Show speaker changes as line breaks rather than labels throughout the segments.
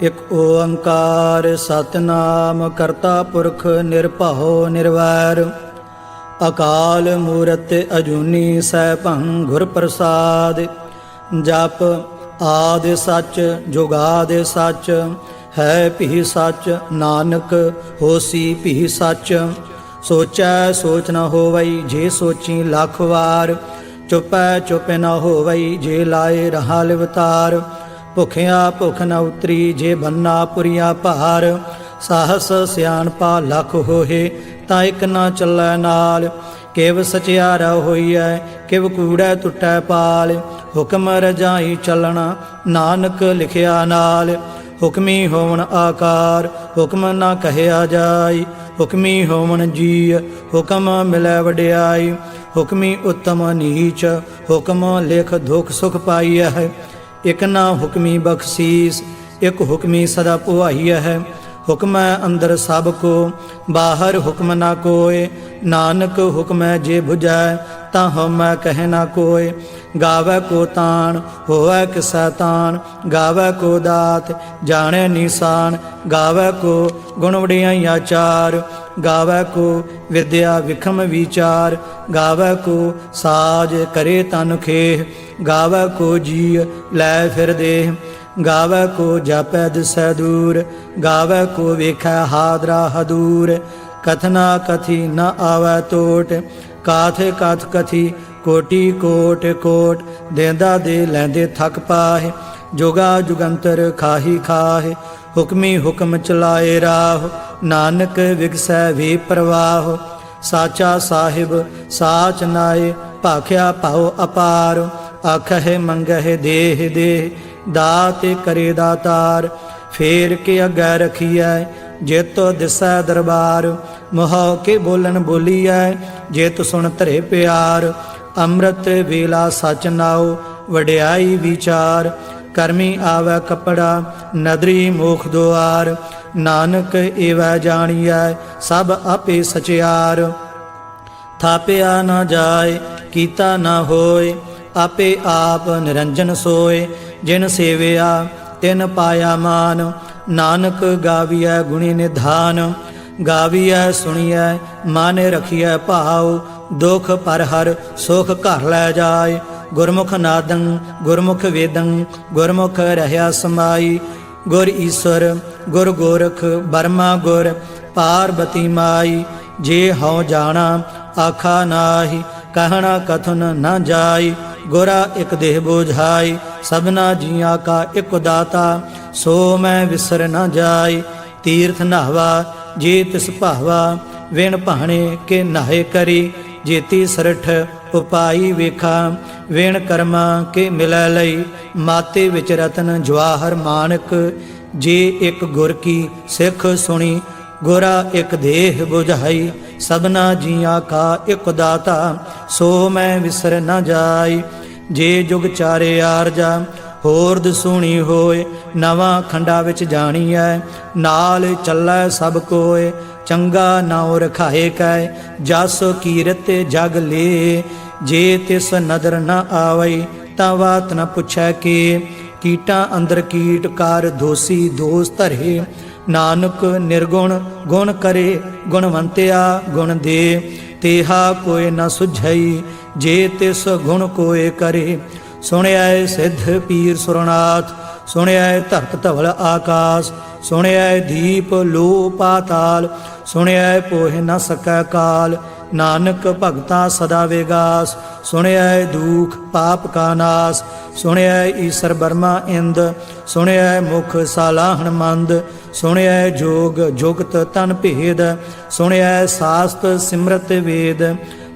ਇਕ ਓੰਕਾਰ ਸਤਨਾਮ ਕਰਤਾ ਪੁਰਖ ਨਿਰਭਉ ਨਿਰਵੈਰ ਅਕਾਲ ਮੂਰਤ ਅਜੂਨੀ ਸੈਭੰ ਗੁਰ ਪ੍ਰਸਾਦ। ਜਪ ਆਦਿ ਸੱਚ ਜੁਗਾਦਿ ਸੱਚ ਹੈ ਭੀ ਸੱਚ ਨਾਨਕ ਹੋਸੀ ਭੀ ਸੱਚ। ਸੋਚੈ ਸੋਚ ਨ ਹੋਵਈ ਜੇ ਸੋਚੀ ਲੱਖ ਵਾਰ ਚੁਪੈ ਚੁਪ ਨ ਹੋਵਈ ਜੇ ਲਾਏ ਰਹਾ ਲਿਵਤਾਰ। ਭੁਖਿਆ ਭੁਖ ਨ ਉਤਰੀ ਜੇ ਬੰਨਾ ਪੁਰੀਆ ਭਾਰ ਸਾਹਸ ਸਿਆਣਪਾ ਲੱਖ ਹੋਏ ਤਾਂ ਇਕ ਨਾ ਚੱਲੈ ਨਾਲ। ਕਿਵ ਸਚਿਆਰਾ ਹੋਈਐ ਕਿਵ ਕੂੜੈ ਟੁੱਟੈ ਪਾਲ ਹੁਕਮ ਰਜਾਈ ਚੱਲਣਾ ਨਾਨਕ ਲਿਖਿਆ ਨਾਲ। ਹੁਕਮੀ ਹੋਵਣ ਆਕਾਰ ਹੁਕਮ ਨਾ ਕਹਿਆ ਜਾਈ ਹੁਕਮੀ ਹੋਵਣ ਜੀ ਹੁਕਮ ਮਿਲੈ ਵਡਿਆਈ। ਹੁਕਮੀ ਉਤਮ ਨੀਚ ਹੁਕਮ ਲਿਖ ਦੁਖ ਸੁਖ ਪਾਈਐ ਹੈ। ਇਕ ਨਾ ਹੁਕਮੀ ਬਖਸ਼ੀਸ ਇਕ ਹੁਕਮੀ ਸਦਾ ਪੁਆਈਐ ਹੈ। ਹੁਕਮੈ ਅੰਦਰ ਸਭ ਕੋ ਬਾਹਰ ਹੁਕਮ ਨਾ ਕੋਇ ਨਾਨਕ ਹੁਕਮੈ ਜੇ ਬੁਝੈ ਤਾਂ ਹਉਮੈ ਕਹਿ ਨਾ ਕੋਇ। ਗਾਵੈ ਕੋ ਤਾਣ ਹੋਵੈ ਕਿਸੈ ਤਾਣ ਗਾਵੈ ਕੋ ਦਾਤ ਜਾਣੈ ਨਿਸ਼ਾਨ। ਗਾਵੈ ਕੋ ਗੁਣ ਵਡਿਆਈਆਂ ਚਾਰ ਗਾਵੈ ਕੋ ਵਿਦਿਆ ਵਿਖਮ ਵਿਚਾਰ। ਗਾਵੈ ਕੋ ਸਾਜ ਕਰੇ ਤਨ ਖੇਹ ਗਾਵੈ ਕੋ ਜੀ ਲੈ ਫਿਰ ਦੇਹ। ਗਾਵੈ ਕੋ ਜਾਪੈ ਦਿਸੈ ਦੂਰ ਗਾਵੈ ਕੋ ਵੇਖੈ ਹਾਦਰਾ ਹਦੂਰ। ਕਥਨਾ ਕਥੀ ਨ ਆਵੈ ਟੋਟ ਕਾਥ ਕਥ ਕਥੀ ਕੋਟੀ ਕੋਟ ਕੋਟ। ਦੇਂਦਾ ਦੇ ਲੈਂਦੇ ਥਕ ਪਾਹੇ ਜੁਗਾ ਜੁਗੰਤਰ ਖਾਹੀ ਖਾਹੇ। ਹੁਕਮੀ ਹੁਕਮ ਚਲਾਏ ਰਾਹ ਨਾਨਕ ਵਿਗਸੈ ਵੇ ਪ੍ਰਵਾਹ। ਸਾਚਾ ਸਾਹਿਬ ਸਾਚ ਨਾਏ ਭਾਖਿਆ ਭਾਉ ਅਪਾਰ। ਆਖਹਿ ਮੰਗਹਿ ਦੇਹ ਦੇਹ ਦਾਤ ਕਰੇ ਦਾਤਾਰ। ਫੇਰ ਕੇ ਅੱਗੇ ਰਖੀਐ ਜੇਤੋ ਦਿਸੈ ਦਰਬਾਰ। ਮੋਹ ਕੇ ਬੋਲਣ ਬੋਲੀਐ ਜੇਤ ਸੁਣ ਧਰੇ ਪਿਆਰ। ਅੰਮ੍ਰਿਤ ਵੇਲਾ ਸਚ ਨਾਉ ਵਡਿਆਈ ਵਿਚਾਰ। ਕਰਮੀ ਆਵੈ ਕਪੜਾ ਨਦਰੀ ਮੋਖ ਦੁਆਰ। ਨਾਨਕ ਏਵੈ ਜਾਣੀਐ ਸਭ ਆਪੇ ਸਚਿਆਰ। ਥਾਪਿਆ ਨਾ ਜਾਏ ਕੀਤਾ ਨਾ ਹੋਏ ਆਪੇ ਆਪ ਨਿਰੰਜਨ ਸੋਏ। ਜਿਨ ਸੇਵਿਆ ਤਿਨ ਪਾਇਆ ਮਾਨ ਨਾਨਕ ਗਾਵੀਐ ਗੁਣੀ ਨਿਧਾਨ। ਗਾਵੀਐ ਸੁਣੀਐ ਮਨ ਰਖੀਐ ਭਾਉ ਦੁਖ ਪਰ ਹਰ ਸੁਖ ਘਰ ਲੈ ਜਾਏ। ਗੁਰਮੁਖ ਨਾਦੰ ਗੁਰਮੁਖ ਵੇਦੰ ਗੁਰਮੁਖ ਰਹਿਆ ਸਮਾਈ। ਗੁਰ ਈਸ਼ਵਰ ਗੁਰ ਗੋਰਖ ਬਰਮਾ ਗੁਰ ਪਾਰਬਤੀ ਮਾਈ। ਜੇ ਹਉ ਜਾਣਾ ਆਖਾ ਨਾਹੀ ਕਹਿਣਾ ਕਥਨ ਨਾ ਜਾਈ। ਗੁਰਾ ਇਕ ਦੇਹ ਬੋਝਾਈ ਸਭਨਾ ਜੀਆਂ ਕਾ ਇਕ ਦਾਤਾ ਸੋ ਮੈਂ ਵਿਸਰ ਨਾ ਜਾਈ। ਤੀਰਥ ਨਹਾਵਾ ਜੇ ਤਿਸ ਭਾਵਾ ਵਿਣ ਭਾਣੇ ਕੇ ਨਾਹੇ ਕਰੀ। ਜੇਤੀ ਸਰਠ ਉਪਾਈ ਵੇਖਾ ਵਿਣ ਕਰਮਾ ਕੇ ਮਿਲੈ ਲਈ। ਮਾਤੇ ਵਿੱਚ ਰਤਨ ਜਵਾਹਰ ਮਾਨਕ ਜੇ ਇਕ ਗੁਰ ਕੀ ਸਿੱਖ ਸੁਣੀ। ਗੁਰਾ ਇਕ ਦੇਹ ਬੁਝਾਈ ਸਭਨਾ ਜੀਆਂ ਕਾ ਇਕ ਦਾਤਾ ਸੋ ਮੈਂ ਵਿਸਰ ਨਾ ਜਾਈ। ਜੇ ਜੁਗ ਚਾਰੇ ਆਰਜਾ ਹੋਰ ਦਸੂਣੀ ਹੋਏ ਨਵਾਂ ਖੰਡਾ ਵਿੱਚ ਜਾਣੀਐ ਨਾਲ ਚੱਲੈ ਸਭ ਕੋਏ। ਚੰਗਾ ਨਾਉ ਰਖਾਏ ਕੈ ਜਸ ਕੀਰਤ ਜਗ ਲੇ। ਜੇ ਤਿਸ ਨਦਰ ਨ ਆਵਈ ਤਾਂ ਬਾਤ ਨ ਪੁੱਛੈ ਕੇ। ਕੀਟਾਂ ਅੰਦਰ ਕੀਟ ਕਰ ਦੋਸੀ ਦੋਸ ਧਰੇ ਨਾਨਕ ਨਿਰਗੁਣ ਗੁਣ ਕਰੇ ਗੁਣਵੰਤਿਆ ਗੁਣ ਦੇ। ਤੇਹਾ ਕੋਇ ਨ ਸੁਝਈ ਜੇ ਤਿਸ ਗੁਣ ਕੋਇ ਕਰੇ। ਸੁਣਿਐ ਸਿੱਧ ਪੀਰ ਸੁਰਨਾਥ ਸੁਣਿਐ ਧਰਤ ਧਵਲ ਆਕਾਸ। ਸੁਣਿਐ ਦੀਪ ਲੋ ਪਾਤਾਲ ਸੁਣਿਐ ਪੋਹਿ ਨ ਸਕੈ ਕਾਲ। ਨਾਨਕ ਭਗਤਾ ਸਦਾ ਵਿਗਾਸ ਸੁਣਿਐ ਦੂਖ ਪਾਪ ਕਾ ਨਾਸ। ਸੁਣਿਐ ਈਸਰ ਬਰਮਾ ਇੰਦ ਸੁਣਿਐ ਮੁਖ ਸਾਲਾਹਣ ਮੰਦ। ਸੁਣਿਐ ਜੋਗ ਜੁਗਤ ਤਨ ਭੇਦ ਸੁਣਿਐ ਸਾਸਤ ਸਿਮਰਤ ਵੇਦ।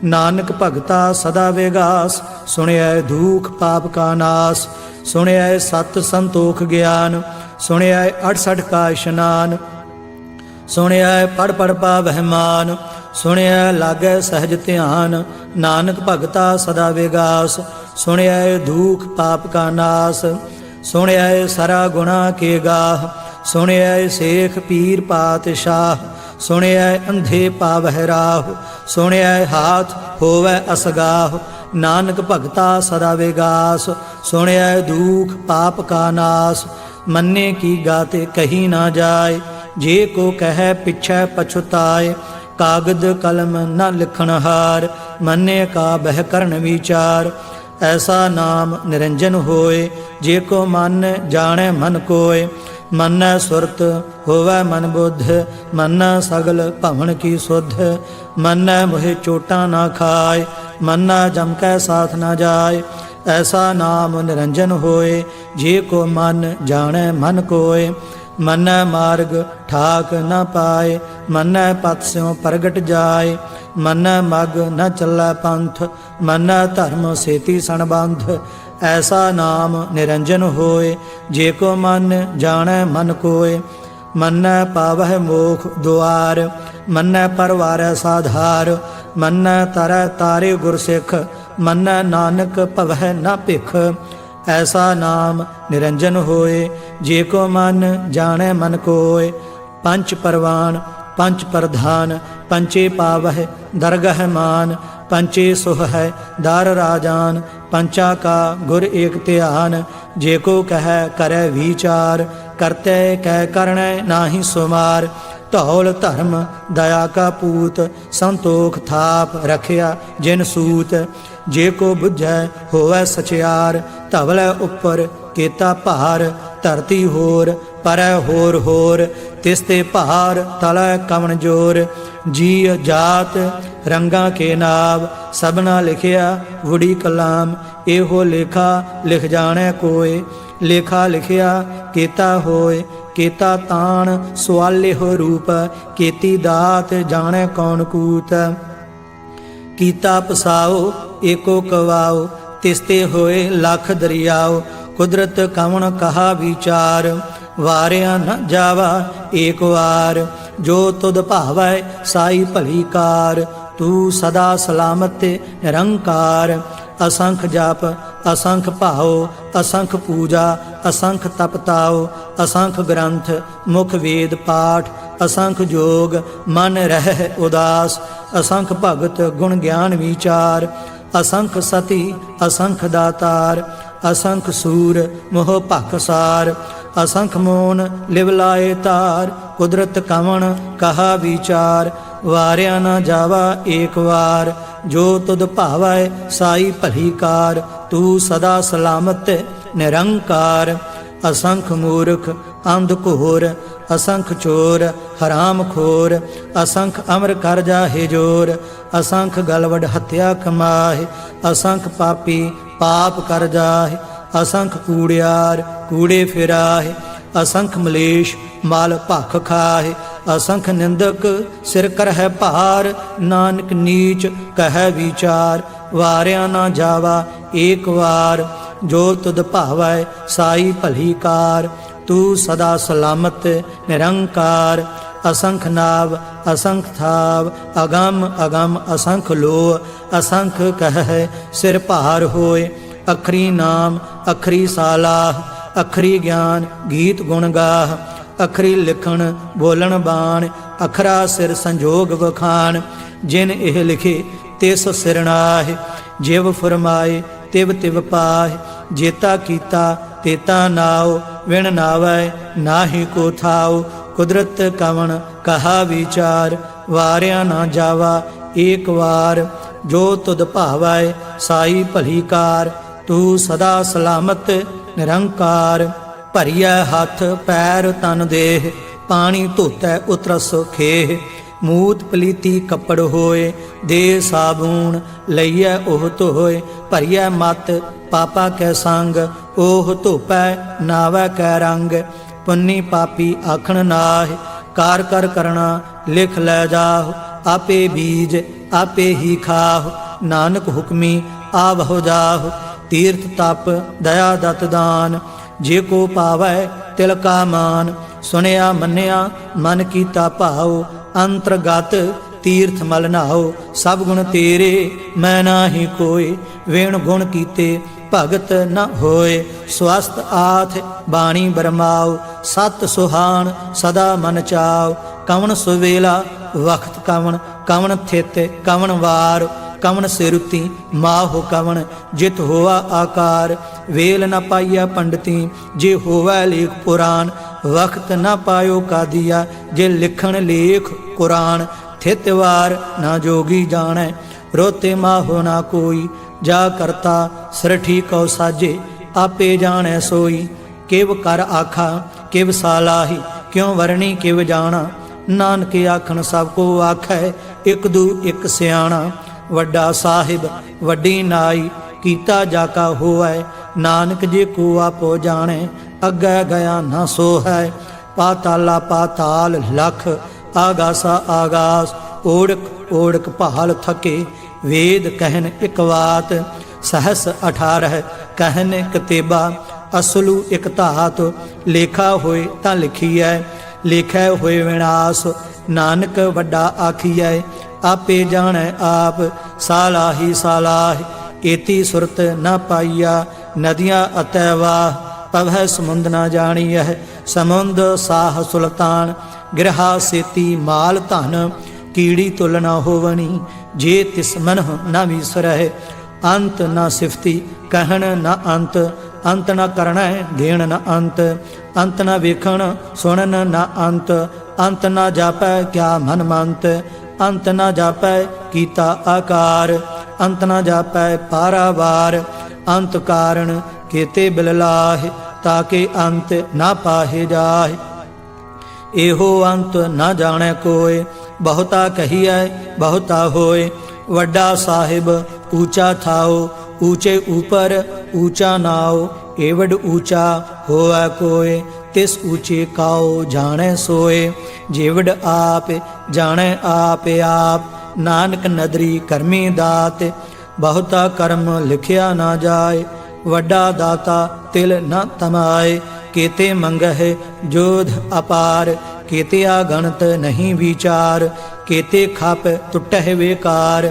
ਨਾਨਕ ਭਗਤਾ ਸਦਾ ਵਿਗਾਸ ਸੁਣਿਐ ਦੂਖ ਪਾਪ ਕਾ ਨਾਸ। ਸੁਣਿਐ ਸਤ ਸੰਤੋਖ ਗਿਆਨ ਸੁਣਿਐ 68 ਕਾ ਇਸ਼ਨਾਨ। ਸੁਣਿਐ ਪੜ ਪੜ ਪਾਵਹਿ ਮਾਨ ਸੁਣਿਐ ਲਾਗੈ ਸਹਿਜ ਧਿਆਨ। ਨਾਨਕ ਭਗਤਾ ਸਦਾ ਵਿਗਾਸ ਸੁਣਿਐ ਦੂਖ ਪਾਪ ਕਾ ਨਾਸ। ਸੁਣਿਐ ਸਰਾ ਗੁਣਾ ਕੇ ਗਾਹ ਸੁਣਿਐ ਸੇਖ ਪੀਰ ਪਾਤਸ਼ਾਹ। ਸੁਣਿਐ ਅੰਧੇ ਪਾਵਹਿ ਰਾਹ ਸੁਣਿਐ ਹਾਥ ਹੋਵੈ ਅਸਗਾਹ। ਨਾਨਕ ਭਗਤਾ ਸਦਾ ਵਿਗਾਸ ਸੁਣਿਐ ਦੂਖ ਪਾਪ ਕਾ ਨਾਸ। मन्ने की गाते कही ना जाय। जे को कह पिछै पछुताए, कागद कलम न लिखन हार। मन्ने का बह करन विचार, ऐसा नाम निरंजन होए। जे को मन जाने मन कोय, मन्नै सुरत होवै मन बुद्ध। मन्नै सगल भवन की सुध, मन्नै मोहे चोटा ना खाए। मन्नै जम कै साथ न जाय, ऐसा नाम निरंजन होए। जे को मन जाने मन कोय, मन्नै मार्ग ठाक न पाए। मन्नै पथ स्यों प्रगट जाय, मन्नै मग न चलै पंथ। मन्नै धर्म सेती सणबंध, ऐसा नाम निरंजन होए। जे को मन जाने मन कोय, मन्नै पावह मोख दुआर। मन्नै परवारै साधार, मन्नै तरੈ तारे गुरसिख। मन्नै नानक भवै न भिख, ऐसा नाम निरंजन होए। जे को मन जाने मन कोय, पंच परवान पंच प्रधान। पंचे पावह दरगह मान, पंचे सुह है दार राजान। पंचा का गुर एक ध्यान, जे को कह करे विचार। करते कह करने नाहि सुमार, धौल धर्म दया का पूत। संतोख थाप रखिया जिन सूत, जे को बुझै होवै सचियार। धवलै उपर केता भार, धरती होर परै होर होर। तिसते भार तलै कवन जोर, जीअ जात रंगा के नाव। सबना लिखिया वुड़ी कलाम, एहो लेखा लिख जाने कोय। लेखा लिखिया केता होय, केता ताण सवाले हो रूप। केती दात जाने कौन कूत, कीता पसाओ एको कवाओ। तिसते होए लख दरियाओ, कुदरत कवन कहा विचार। वारिया न जावा एक वार, जो तुद भावै साई भली कार। तू सदा सलामत निरंकार, असंख जाप असंख भाओ। असंख पूजा असंख तपताओ, असंख ग्रंथ मुख वेद पाठ। असंख जोग मन रह उदास, असंख भगत गुण ज्ञान विचार। असंख सती असंख दातार, असंख सूर मोह भखसार। असंख मोन लिवलाए तार, कुदरत कवन कहा विचार। वारिया न जावा एक वार, जो तुद भावै साई भली कार। तू सदा सलामत निरंकार। असंख मूर्ख अंध घोर, असंख चोर हराम खोर। असंख अमर कर जाहे जोर, असंख गलवड हत्या कमाहे। असंख पापी पाप कर जाहे, असंख कूड़ियार कूड़े फिराहे। असंख मलेश माल भख खाहे, असंख निंदक सिर कर है भार। नानक नीच कह विचार, वारिया ना जावा एक वार। जो तुद भावै साई भली कार, तू सदा सलामत निरंकार। असंख नाव असंख थाव, अगम अगम असंख लोह। असंख कह सिर भार होए, अखरी नाम अखरी सालाह। अखरी ज्ञान गीत गुण गाह, अखरी लिखण बोलन बाण। अखरा सिर संजोग वखान, जिन एह लिखे तिस सिर नाहि। जिव फरमाए तिव तिव पाहि, जेता कीता तेता नाओ। विण नावै नाहि को थाओ, कुदरत कवन कहा विचार। वारिया ना जावा एक वार, जो तुद भावै साई भली कार। तू सदा सलामत निरंकार। भरिया हथ पैर तन देह, पानी धोतै उतरस खेह। मूत पलीती कपड़ होए, दे साबून लईऐ ओह धोए। भरिया मत पापा कै संग, ओह धोपै नावै कै रंग। पुन्नी पापी आखण नाहि, कार कर करना लिख लै जाहो। आपे बीज आपे ही खाहो, नानक हुक्मी आवहो जाहो। तीर्थ तप दया दत दान, जे को पावै तिल का मान। सुनिया मन्निया मन कीता भाओ, अंतरगत तीर्थ मल नहाओ। सब गुण तेरे मैं नाहि कोय, वेण गुण कीते भगत न होए। स्वस्थ आथ बाणी बरमाओ, सत सुहान सदा मन चाओ। कवन सुवेला वक्त कवन, कवन थित कवन वार। कवन सिरुति माहो कवन, जित होआ आकार। वेल न पाइया पंडिती जे होवै लेख पुराण। वक्त न पायो कादिया जे लिखण लेख कुरान। थितवार न जोगी जानै रोते माहो ना कोई। जा करता सरठी कौ साजे आपे जानै सोई। किव कर आखा किव सालाही क्यों वरणी किव जाना। नानक आखन सब को आखै इक दू इक सियाणा। वड्डा साहिब वड्डी नाई कीता जाका होवै। नानक जे को आपो जाने अग्गै गया न सो है। पाताला पाताल लख आगासा आगास। ओढ़क ओढ़क भाल थके वेद कहन इक वात। सहस 18 कहन कतेबा असलू इक धात। लेखा होए तां लिखीਐ लेखै होए विनाश। नानक वड्डा आखीਐ आपे जानै आप। सालाही सालाह एती सुरत न पाइया। नदियाँ अतैवाह पवै समुंद न जानियह। समुंद साह सुल्तान गिरहा सेती माल धन। कीड़ी तुल न होवनी जे तिस मनह न विसरह। अंत न सिफती कहन न अंत। अंत न करण देण न अंत। अंत न वेखण सुनन न अंत। अंत न जापै क्या मन मंत। अंत न जापै कीता आकार। अंत न जापै पारावार। अंत कारण केते बिललाह ताके अंत न पाहे जाह। एहो अंत न जाने कोय बहुता कहिए बहुता होय। वड्डा साहिब ऊंचा थाओ ऊंचे ऊपर ऊंचा नाओ। एवड ऊंचा होवै कोय तिस ऊंचे काओ जाने सोए। जेवड आप जाने आप आप। नानक नदरी करमी दात बहुता कर्म लिखिया ना जाए। वड्डा दाता तिल न तमाए। केते मंगह जोध अपार केते आगणत नहीं विचार। केते खाप टुटह बेकार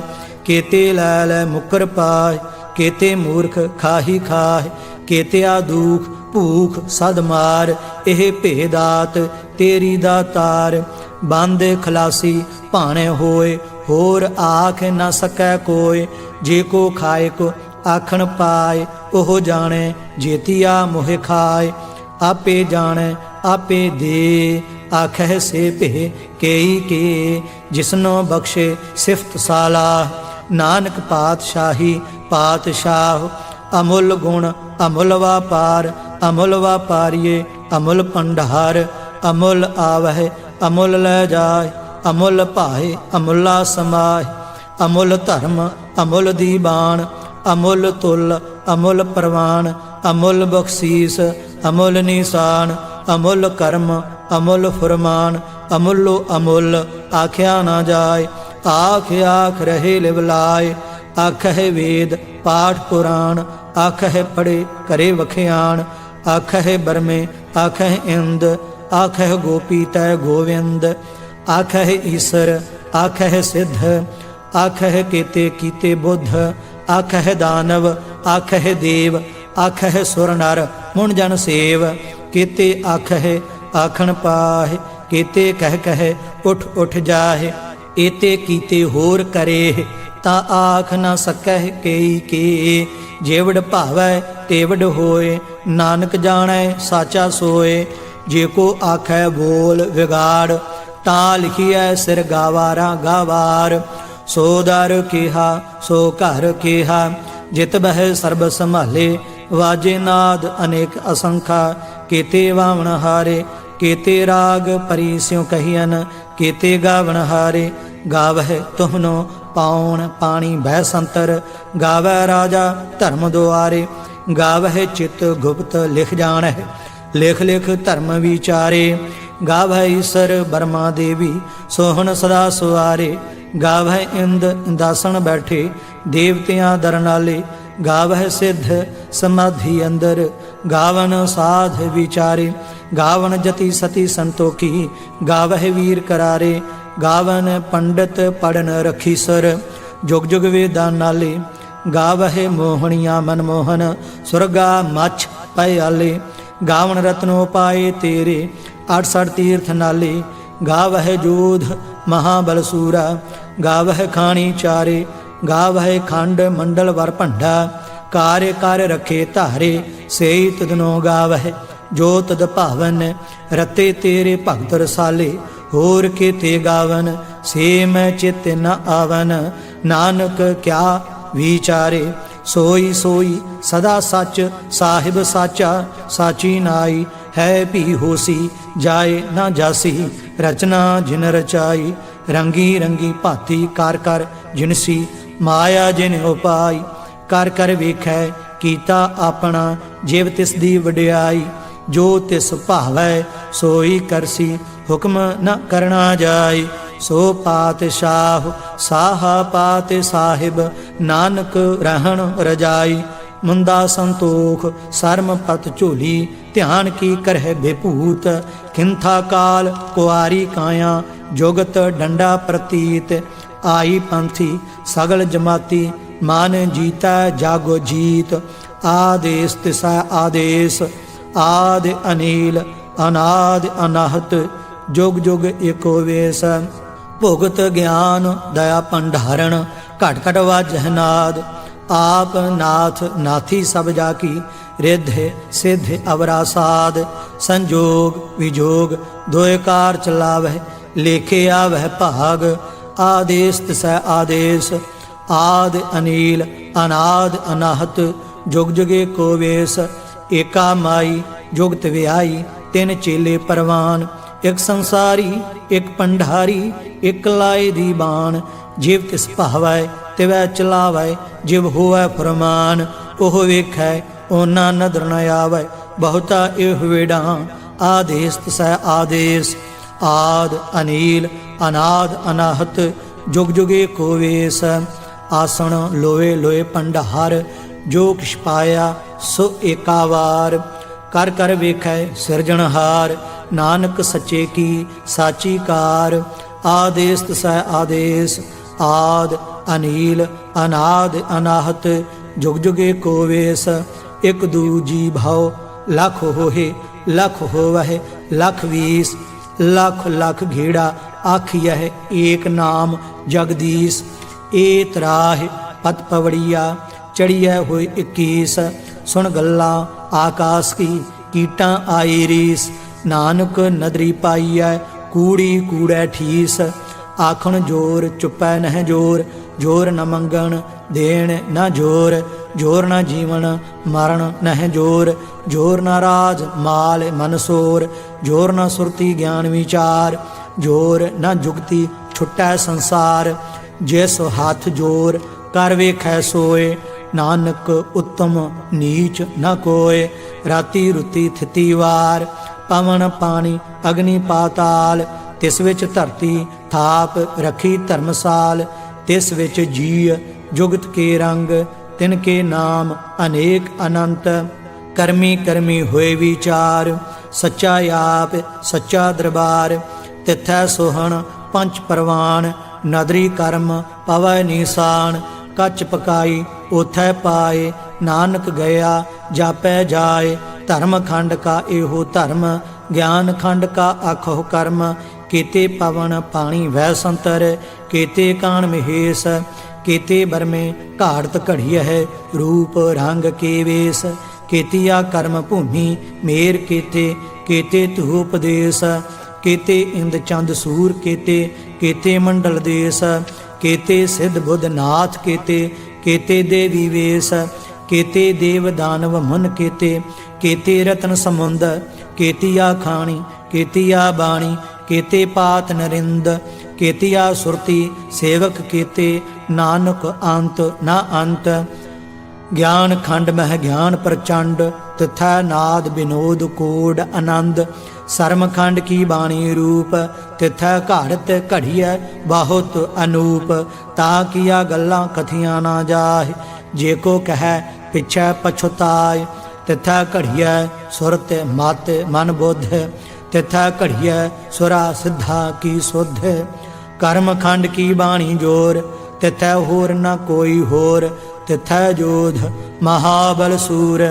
केते लैल मुकर पाय। केते मूर्ख खाही खाह केते आ दुख भूख सद मार। एह भेदात तेरी दातार। बंद खलासी भाणे होए होर आख न सकै कोय। जे को खाए को आखण पाए ओह जाने जेतिया मोह खाए। आपे जाने आपे दे आखह से भे केई के। जिसनो बख्शे सिफत सालाह नानक पातशाही पातशाह। अमुल गुण अमुल वापार अमुल वापारिये अमुल भंडार। अमुल आवह अमुल लै जाय अमुल भाए अमुला समाय। अमुल धर्म अमुल दीवान अमुल तुल अमुल प्रवान। अमुल बख्शीस अमुल निशान अमुल कर्म अमुल फुरमान। अमुलो अमुल आख्या ना जाय आख आख रहे लिवलाय। आखह वेद पाठ पुराण आखह पढ़े करे वखियान। आखह बरमे आखह इंद आखह गोपी तय गोविंद। आखह ईसर आखह सिद्ध आखह केते कीते बुद्ध। आखह दानव आखह देव आखह सुर नर मुन जन सेव। केते आखह आखण पाह केते कह कह उठ उठ जाहे। एते कीते होर करे ता आख न सकह केई के। जेवड भावै तेवड होए नानक जानै साचा सोए। जे को आखै बोल विगाड़ ता लिखिए सिर गावारा गावार। सो दर केहा सो घर केहा जित बह सर्ब संभाले। वाजे नाद अनेक असंखा केते वावण हारे। केते राग परी स्यों कहियन केते गावण हारे। गावह तुहनो पाउन पानी बह संतर। गावै राजा धर्म दुआरे। गावह चित गुप्त लिख जानह लिख लिख धर्म विचारे। गावह ईसर बर्मा देवी सोहन सदा सुआरे। गावह इंद इंदासन बैठे देवतियां दरनाले। गावह सिद्ध समाधि अंदर गावन साध विचारे। गावन जति सती संतोखी गावह वीर करारे। गावन पंडित पढ़न रखीसर जुग जुग वेदां नाले। गावह मोहनिया मनमोहन सुरगा मछ पयाले। गावन रत्नो पाए तेरे 68 तीर्थ नाले। गावह जोध महाबल सूरा गावह खाणी चारे। गावह खंड मंडल वर भंडा कार्य कर रखे धारे सेई तुदनो गावह जो तद भावन रते तेरे भगत रसाले होर के ते गावन से मैं चित न आवन नानक क्या विचारे सोई सोई सदा सच साहिब साचा साची नाई है भी होसी जाए ना जासी रचना जिन रचाई रंगी रंगी भाती कर कर जिनसी माया जिन उपाई कर कर वेखै कीता अपना जिव तिस दी वडियाई जो तिस भावै सोई करसी हुक्म न करना जाय सो पातशाह साहा पात साहिब नानक रहन रजाई मुंदा संतोख सरम पत झोली ध्यान की करह बेभूत किंथा काल कुआरी काया जुगत डंडा प्रतीत आई पंथी सगल जमाती मान जीता जागो जीत आदेश तिसा आदेश आदि अनील अनाद अनाहत जुग जुग एको वेश भुगत ज्ञान दया भंडारण घट घट वाजह नाद आप नाथ नाथी सब जाकी रिद्ध सिद्ध अवरा साध संजोग विजोग दोयकार चलावह लेखे आवह भाग आदेश तिसै आदेश आद अनील अनाद अनाहत जुग जुगे को वेश एका माई जुगत व्याई तिन चेले परवान एक संसारी एक पंडारी एक लाए दीवान जिव तिस भावै तिवै चलावै जिव होवै फरमान ओह वेखै ओना नदर न आवै बहुता एह वेड़ा आदेश तिसै आदेश आद अनील अनाद अनाहत जुग जुगे को वेश आसन लोए लोए पंडार जो किछ पाया सो एकावार कर कर वेखै सिरजनहार नानक सच्चे की साची कार आदेश तिसै आदेश आद अनील अनाद अनाहत जुग जुगे को वेश एक दूजी भाव लख होहे लख होवह लख वीस लख लख घेड़ा आखियह एक नाम जगदीश ए तराह पत पवड़िया चढ़िया हुई 21 सुन गल्ला आकाश की कीटा आई रीस नानक नदरी पाईऐ कूड़ी कूड़ै ठीस आखण जोर चुपै नह जोर जोर न मंगण देण न जोर जोर न जीवन मरण नह जोर जोर न राज माल मनसोर जोर न सुरती ज्ञान विचार जोर न जुगती छुटै संसार जिस हाथ जोर कर वेखै सोए नानक उत्तम नीच न कोय राती रुती थिती वार पवन पानी अग्नि पाताल तिस विच धरती थाप रखी धर्मसाल तिस विच जीय जुगत के रंग तिनके नाम अनेक अनंत करमी करमी होए विचार सच्चा आप सच्चा दरबार तिथै सोहन पंच परवान नदरी कर्म पवै निशान कच पकाई ओथै पाए नानक गया जापै जाए धर्म खंड का एहो धर्म ज्ञान खंड का आखो कर्म केते पवन पानी वह संतर केते कान महेश केते बरमे घाड़त घड़िय है रूप रंग के वेश केतिया कर्म भूमि मेर केते केते धूपदेश केते इंद चंद सूर केते केते मंडल देश केते सिद्ध बुद्ध नाथ केते केते देवी वेश केते देव दानव मन केते केते रतन समुंद केतिया खाणी केतिया बाणी केते पात नरिंद केतिया सुरती सेवक केते नानक अंत न अंत ज्ञान खंड मह ज्ञान प्रचंड तथा नाद विनोद कोड आनंद सरम खंड की बाणी रूप तिथै घाड़त घड़िय बहुत अनूप ता किया गल्लां कथियां ना जाय जे को कह पिछै पछुताय तिथै घड़िय सुरत मत मन बुद्ध तिथै घड़िय सुरा सिद्धा की सुध कर्म खंड की बाणी जोर तिथै होर न कोई होर तिथै जोध महाबल सूर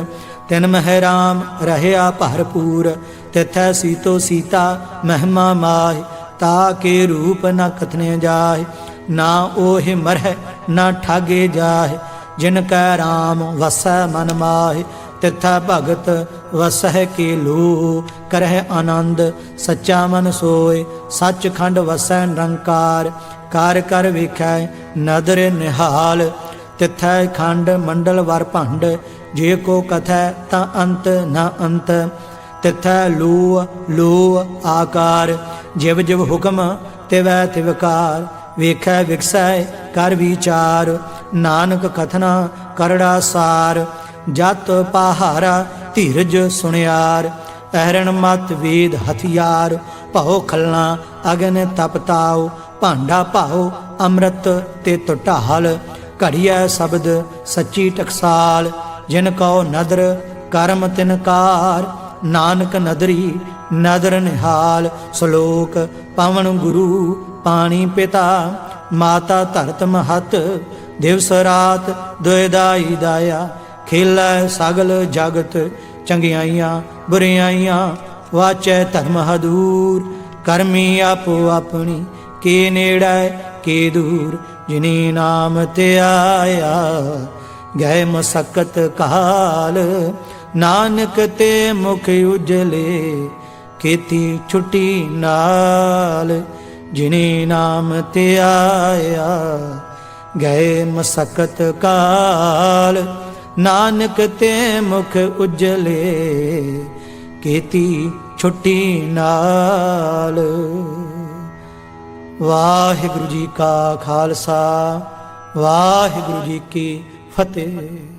तिन मह राम रहया भरपूर तिथै सीतो सीता महिमा माह ताके रूप न कथने जाय ना ओह मरह न ठागे जाय जिन कै राम वसै मन माहि, तिथै भगत वसह की लूह। करह आनंद सच्चा मन सोय, सचखंड वसै निरंकार। कार कर वेखै नदर निहाल, तिथै खंड मंडल वर भंड। जे को कथै ता अंत न अंत, तिथै लूह लूह आकार। जिव जिव हुक्म तिवै तिवकार, वेखै विकसै कर विचार। नानक कथना करड़ा सार, जत पहारा धीरज सुनियार। अहरण मत वेद हथियार, भौ खलना अगन तपताओ। भांडा भाओ अमृत तित ढाल, घड़िया शब्द सच्ची टकसाल। जिन कौ नदर कर्म तिनकार, नानक नदरी नदर निहाल। श्लोक पवन गुरु पानी पिता, माता धरत महत। दिवस रात दुयदाई दाया, खेलै सगल जगत। चंगियाइयां बुरियाइयां वाचै धर्म हदूर। करमी आपो अपनी के नेड़ै के दूर। जिनी नाम ते आया गए मसकत काल, नानक ते मुख उजले खेती छुट्टी नाल। जिनी नाम ते आया गए मसकत काल, नानक ते मुख उजले खेती छुट्टी नाल। वाहिगुरु जी का खालसा, वाहिगुरु जी की फतेह।